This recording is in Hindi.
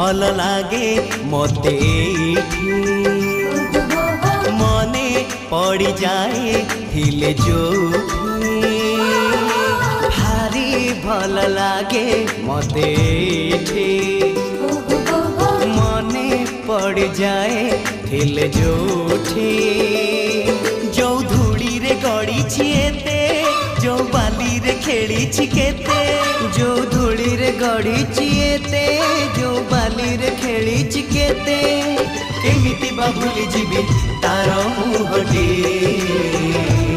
भल लागे मते मने पड़ी जाए थिले जो भारी भल लागे मते मने पड़ जाए थिले जोठी जो धूड़ी रे गड़ी छिएते जो बाली रे खेली छिकेते जो धूड़ी रे गड़ी छिएते जो बाली रे खेली छिकेते केमिति बा भूली जीवी तार मुहटी